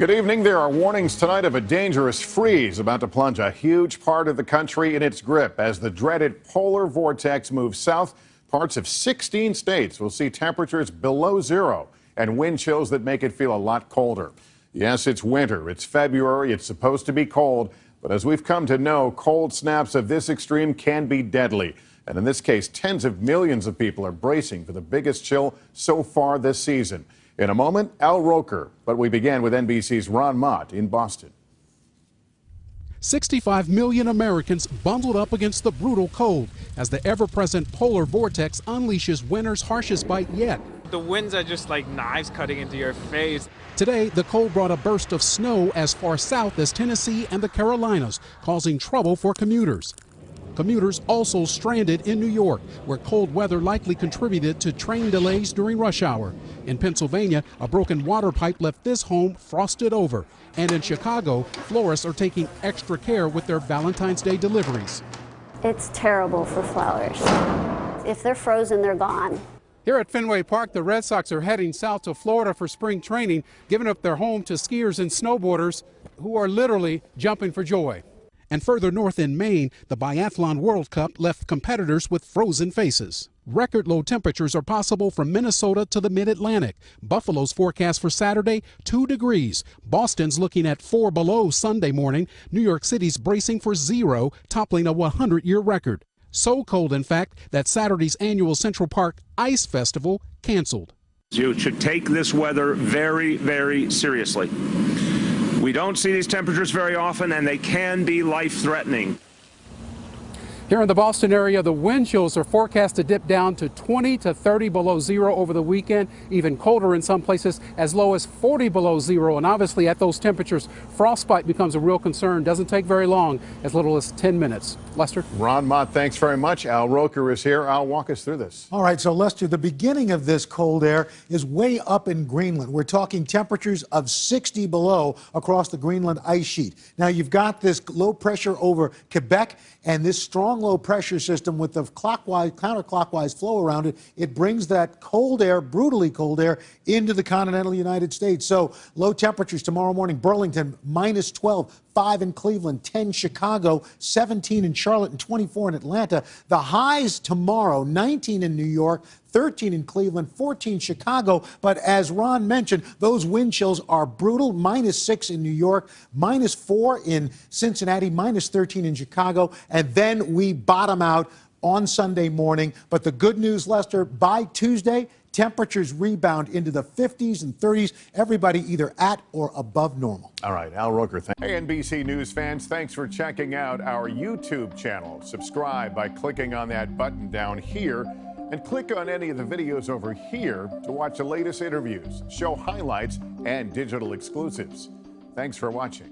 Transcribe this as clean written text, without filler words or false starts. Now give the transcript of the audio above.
Good evening. There are warnings tonight of a dangerous freeze about to plunge a huge part of the country in its grip as the dreaded polar vortex moves south. Parts of 16 states will see temperatures below zero and wind chills that make it feel a lot colder. Yes, it's winter. It's February. It's supposed to be cold. But as we've come to know, cold snaps of this extreme can be deadly. And in this case, tens of millions of people are bracing for the biggest chill so far this season. In a moment, Al Roker. But we began with NBC's Ron Mott in Boston. 65 million Americans bundled up against the brutal cold as the ever-present polar vortex unleashes winter's harshest bite yet. The winds are just like knives cutting into your face. Today, the cold brought a burst of snow as far south as Tennessee and the Carolinas, causing trouble for commuters. Commuters also stranded in New York, where cold weather likely contributed to train delays during rush hour. In Pennsylvania, a broken water pipe left this home frosted over. And in Chicago, florists are taking extra care with their Valentine's Day deliveries. It's terrible for flowers. If they're frozen, they're gone. Here at Fenway Park, the Red Sox are heading south to Florida for spring training, giving up their home to skiers and snowboarders who are literally jumping for joy. And further north in Maine, the Biathlon World Cup left competitors with frozen faces. Record low temperatures are possible from Minnesota to the mid-Atlantic. Buffalo's forecast for Saturday, 2 degrees. Boston's looking at 4 below Sunday morning. New York City's bracing for 0, toppling a 100-year record. So cold, in fact, that Saturday's annual Central Park Ice Festival canceled. You should take this weather very, very seriously. We don't see these temperatures very often, and they can be life-threatening. Here in the Boston area, the wind chills are forecast to dip down to 20 to 30 below zero over the weekend, even colder in some places, as low as 40 below zero. And obviously at those temperatures, frostbite becomes a real concern. Doesn't take very long, as little as 10 minutes. Lester? Ron Mott, thanks very much. Al Roker is here. Al, walk us through this. All right, so Lester, the beginning of this cold air is way up in Greenland. We're talking temperatures of 60 below across the Greenland ice sheet. Now, you've got this low pressure over Quebec and this strong low pressure system with the counterclockwise flow around it. It brings that cold air, brutally cold air, into the continental United States. So low temperatures tomorrow morning, Burlington, minus 12. 5 in Cleveland, 10 Chicago, 17 in Charlotte, and 24 in Atlanta. The highs tomorrow, 19 in New York, 13 in Cleveland, 14 Chicago. But as Ron mentioned, those wind chills are brutal. Minus 6 in New York, minus 4 in Cincinnati, minus 13 in Chicago. And then we bottom out on Sunday morning. But the good news, Lester, by Tuesday, temperatures rebound into the 50s and 30s. Everybody either at or above normal. All right, Al Roker. Hey, NBC News fans, thanks for checking out our YouTube channel. Subscribe by clicking on that button down here and click on any of the videos over here to watch the latest interviews, show highlights, and digital exclusives. Thanks for watching.